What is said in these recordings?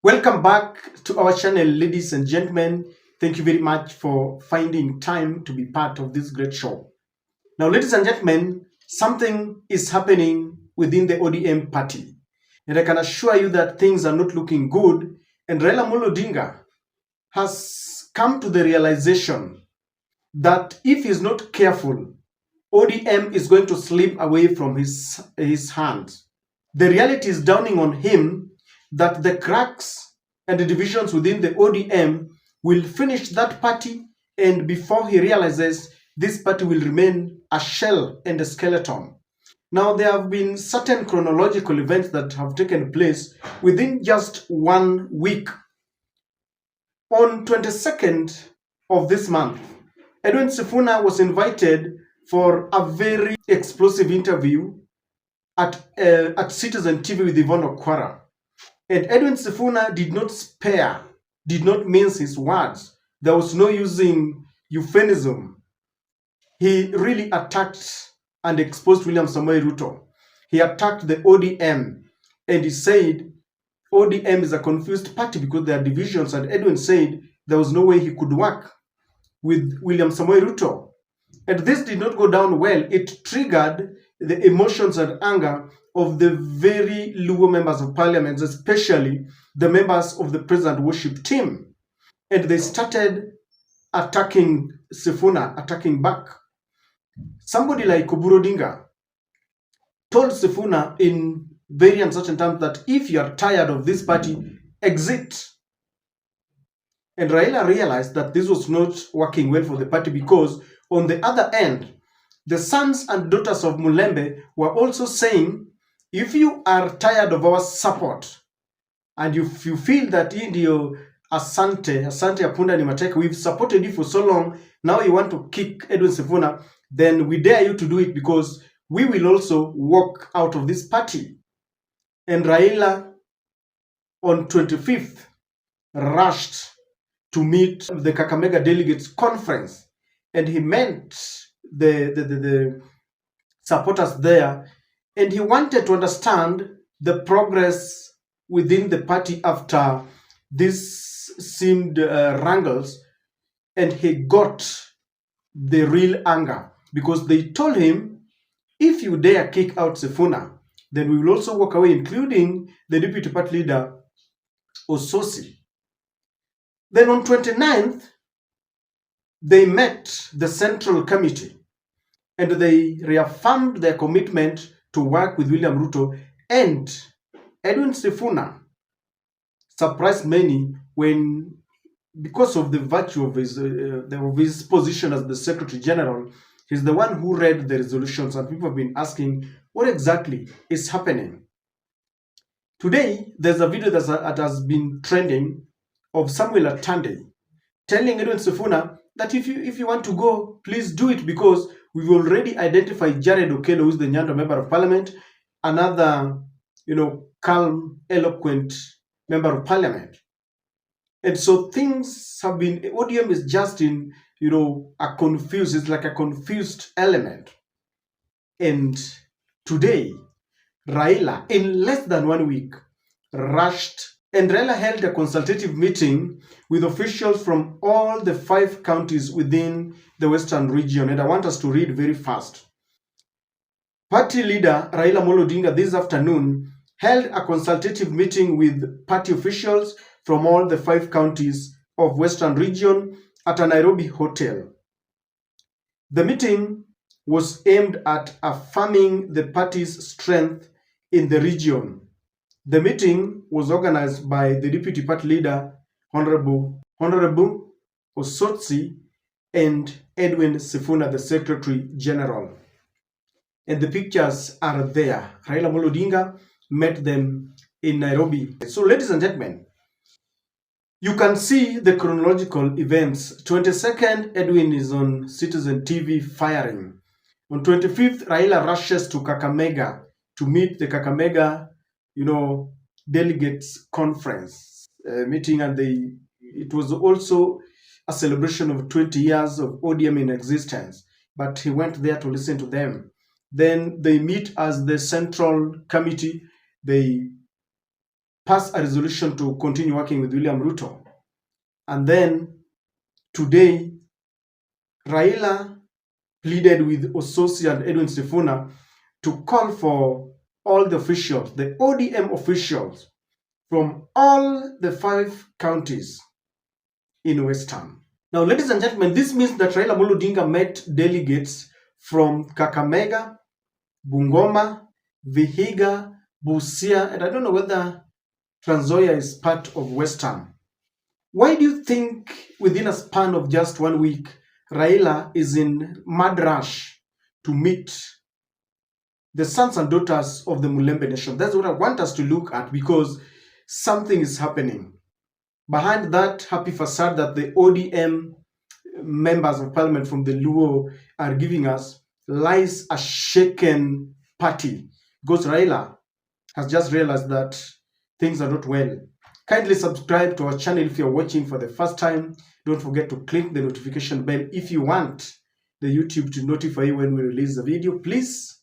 Welcome back to our channel, ladies and gentlemen. Thank you very much for finding time to be part of this great show. Now, ladies and gentlemen, something is happening within the ODM party, and I can assure you that things are not looking good. And Raila Odinga has come to the realization that if he's not careful, ODM is going to slip away from his hands. The reality is dawning on him that the cracks and the divisions within the ODM will finish that party, and before he realizes, this party will remain a shell and a skeleton. Now, there have been certain chronological events that have taken place within just 1 week. On 22nd of this month, Edwin Sifuna was invited for a very explosive interview at Citizen TV with Yvonne Okwara. And Edwin Sifuna did not spare, did not mince his words. There was no using euphemism. He really attacked and exposed William Samoei Ruto. He attacked the ODM, and he said ODM is a confused party because there are divisions, and Edwin said there was no way he could work with William Samoei Ruto. And this did not go down well. It triggered the emotions and anger of the very Luo members of parliament, especially the members of the president worship team. And they started attacking Sifuna, attacking back. Somebody like Oburu Odinga told Sifuna in very uncertain terms that if you are tired of this party, exit. And Raila realized that this was not working well for the party, because on the other end, the sons and daughters of Mulembe were also saying, if you are tired of our support and if you feel that Indio Asante Apunda Nimateka, we've supported you for so long, now you want to kick Edwin Sifuna, then we dare you to do it, because we will also walk out of this party. And Raila on 25th rushed to meet the Kakamega Delegates conference, and he met the supporters there, and he wanted to understand the progress within the party after this seemed wrangles, and he got the real anger, because they told him, if you dare kick out Sifuna, then we will also walk away, including the deputy party leader Ososi. Then on 29th, they met the Central Committee, and they reaffirmed their commitment to work with William Ruto. And Edwin Sifuna surprised many when, because of the virtue of his position as the Secretary General, he's the one who read the resolutions, and people have been asking what exactly is happening. Today, there's a video that has been trending of Samuel Atande telling Edwin Sifuna that if you want to go, please do it, because we've already identified Jared Okello, who's the Nyando member of parliament, another, calm, eloquent member of parliament. And so things have been, ODM is just in, it's like a confused element. And today, Raila, in less than 1 week, rushed, and Raila held a consultative meeting with officials from all the 5 counties within the Western region. And I want us to read very fast. Party leader Raila Odinga this afternoon held a consultative meeting with party officials from all the 5 counties of Western region at a Nairobi hotel. The meeting was aimed at affirming the party's strength in the region. The meeting was organized by the deputy party leader, Honorable Osotsi, and Edwin Sifuna, the Secretary General. And the pictures are there. Raila Odinga met them in Nairobi. So, ladies and gentlemen, you can see the chronological events. 22nd, Edwin is on Citizen TV firing. On 25th, Raila rushes to Kakamega to meet the Kakamega, Delegates conference meeting, and it was also a celebration of 20 years of ODM in existence, but he went there to listen to them. Then they meet as the Central Committee. They pass a resolution to continue working with William Ruto. And then today, Raila pleaded with Ososi and Edwin Sifuna to call for all the officials, the ODM officials from all the 5 counties in Western. Now, ladies and gentlemen, this means that Raila Amolo Odinga met delegates from Kakamega, Bungoma, Vihiga, Busia, and I don't know whether Trans Nzoia is part of Western. Why do you think within a span of just 1 week, Raila is in mad rush to meet the sons and daughters of the Mulembe nation? That's what I want us to look at, because something is happening. Behind that happy facade that the ODM members of parliament from the Luo are giving us lies a shaken party, because Raila has just realized that things are not well. Kindly subscribe to our channel if you're watching for the first time. Don't forget to click the notification bell if you want the YouTube to notify you when we release the video. Please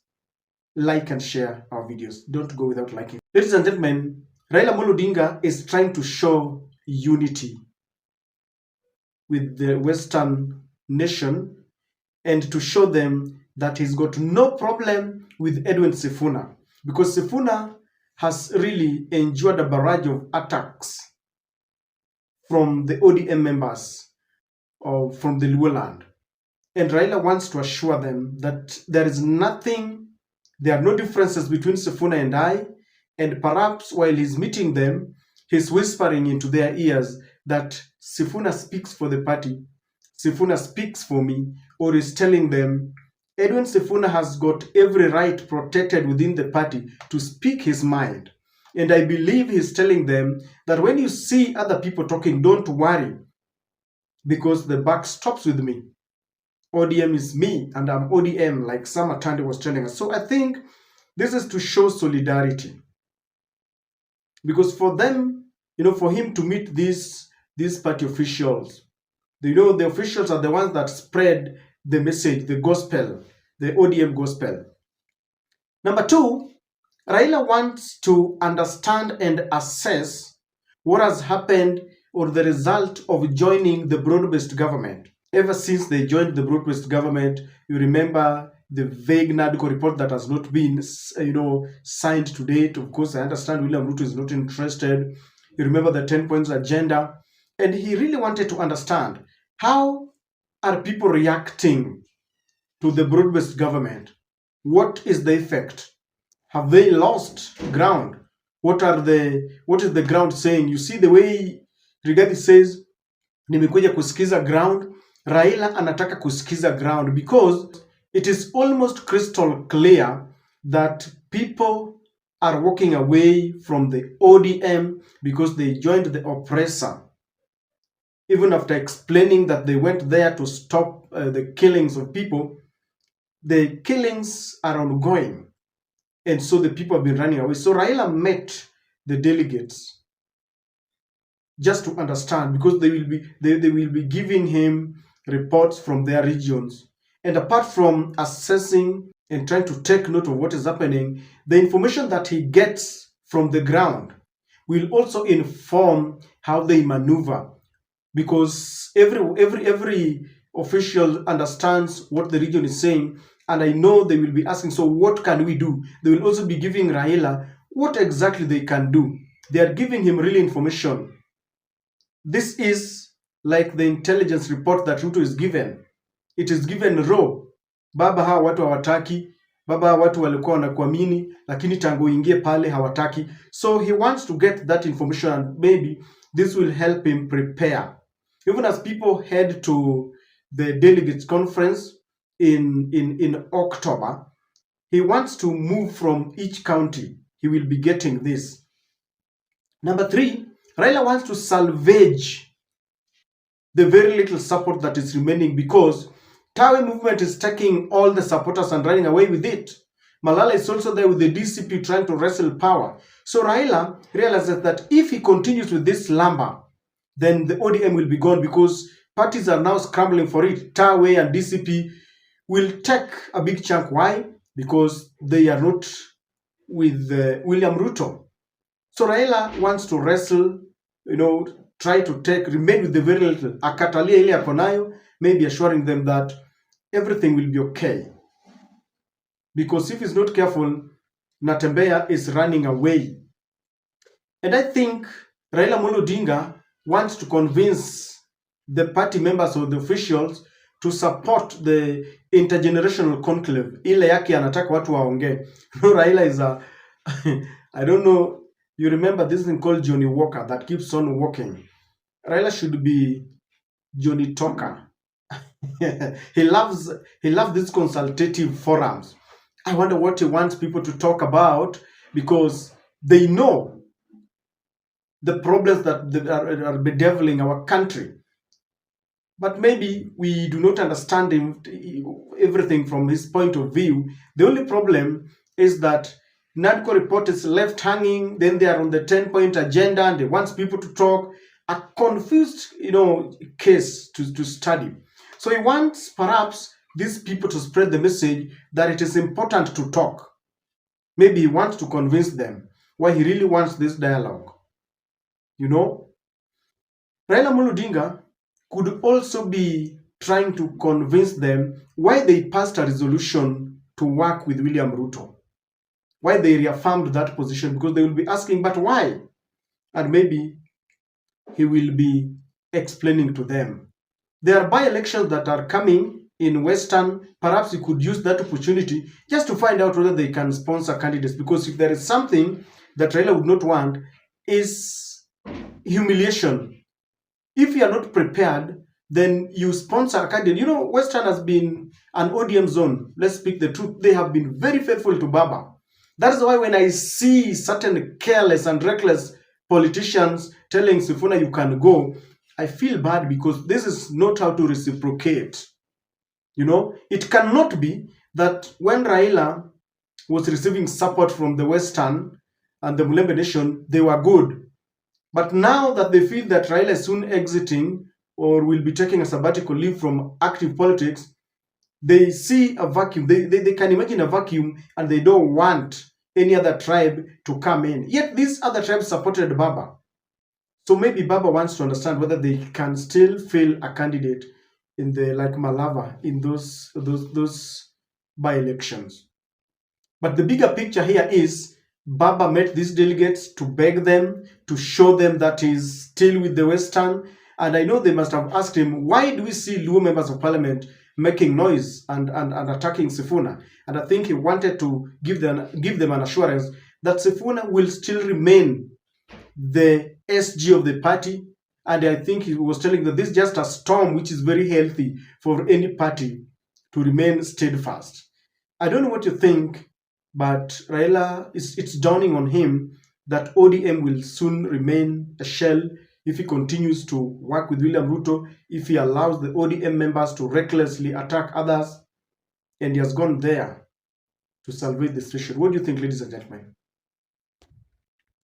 like and share our videos. Don't go without liking. Ladies and gentlemen, Raila Amolo Odinga is trying to show unity with the Western nation and to show them that he's got no problem with Edwin Sifuna, because Sifuna has really endured a barrage of attacks from the ODM members from the Luo land. And Raila wants to assure them that there is nothing, there are no differences between Sifuna and I, and perhaps while he's meeting them, he's whispering into their ears that Sifuna speaks for the party, Sifuna speaks for me, or is telling them Edwin Sifuna has got every right protected within the party to speak his mind. And I believe he's telling them that when you see other people talking, don't worry, because the buck stops with me. ODM is me, and I'm ODM, like Sam Atandi was telling us. So I think this is to show solidarity. Because for them, for him to meet these party officials, the officials are the ones that spread the message, the gospel, the ODM gospel. Number 2, Raila wants to understand and assess what has happened or the result of joining the broad-based government. Ever since they joined the broad-based government, you remember the vague NADCO report that has not been, signed to date. Of course, I understand William Ruto is not interested. You remember the 10 points agenda. And he really wanted to understand, how are people reacting to the broad-based government? What is the effect? Have they lost ground? What is the ground saying? You see the way Rigathi says, nimekuja kusikiza ground. Raila anataka kusikiza ground, because it is almost crystal clear that people are walking away from the ODM because they joined the oppressor. Even after explaining that they went there to stop the killings of people, the killings are ongoing. And so the people have been running away. So Raila met the delegates just to understand, because they will be giving him reports from their regions. And apart from assessing and trying to take note of what is happening, the information that he gets from the ground will also inform how they maneuver, because every official understands what the region is saying. And I know they will be asking, so what can we do? They will also be giving Raila what exactly they can do. They are giving him real information. This is like the intelligence report that Ruto is given. It is given raw. Baba hawa watu hawataki, baba hawa watu walikuwa wanakuamini, lakini tangu ingie pale hawataki. So he wants to get that information, and maybe this will help him prepare. Even as people head to the delegates conference in October, he wants to move from each county. He will be getting this. Number 3, Raila wants to salvage the very little support that is remaining, because Tawe movement is taking all the supporters and running away with it. Malala is also there with the DCP trying to wrestle power. So Raila realizes that if he continues with this slumber, then the ODM will be gone, because parties are now scrambling for it. Tawe and DCP will take a big chunk. Why? Because they are not with William Ruto. So Raila wants to wrestle, try to remain with the very little, akatalia ile ako nayo, maybe assuring them that everything will be okay. Because if he's not careful, Natembeya is running away. And I think Raila Amolo Odinga wants to convince the party members or the officials to support the intergenerational conclave. Ile yake anataka watu waongee. Raila is a I don't know, you remember this thing called Johnny Walker that keeps on walking. Raila should be Johnny Talker. he loves these consultative forums. I wonder what he wants people to talk about, because they know the problems that are bedeviling our country. But maybe we do not understand everything from his point of view. The only problem is that NADCO report is left hanging, then they are on the 10-point agenda and they want people to talk. A confused, case to study. So he wants perhaps these people to spread the message that it is important to talk. Maybe he wants to convince them why he really wants this dialogue. Raila Amolo Odinga could also be trying to convince them why they passed a resolution to work with William Ruto, why they reaffirmed that position, because they will be asking, but why? And maybe he will be explaining to them. There are by-elections that are coming in Western. Perhaps he could use that opportunity just to find out whether they can sponsor candidates, because if there is something that Raila would not want is humiliation. If you are not prepared, then you sponsor a candidate. Western has been an ODM zone. Let's speak the truth. They have been very faithful to Baba. That is why when I see certain careless and reckless politicians telling Sifuna you can go, I feel bad, because this is not how to reciprocate. It cannot be that when Raila was receiving support from the Western and the Mulembe Nation, they were good. But now that they feel that Raila is soon exiting or will be taking a sabbatical leave from active politics, they see a vacuum. They can imagine a vacuum, and they don't want any other tribe to come in. Yet these other tribes supported Baba. So maybe Baba wants to understand whether they can still fill a candidate in the Malava in those by-elections. But the bigger picture here is Baba met these delegates to beg them, to show them that he's still with the Western. And I know they must have asked him, why do we see Luo members of parliament making noise and attacking Sifuna? And I think he wanted to give them an assurance that Sifuna will still remain the SG of the party. And I think he was telling that this is just a storm, which is very healthy for any party to remain steadfast. I don't know what you think, but Raila, it's dawning on him that ODM will soon remain a shell if he continues to work with William Ruto, if he allows the ODM members to recklessly attack others, and he has gone there to salvage the situation. What do you think, ladies and gentlemen?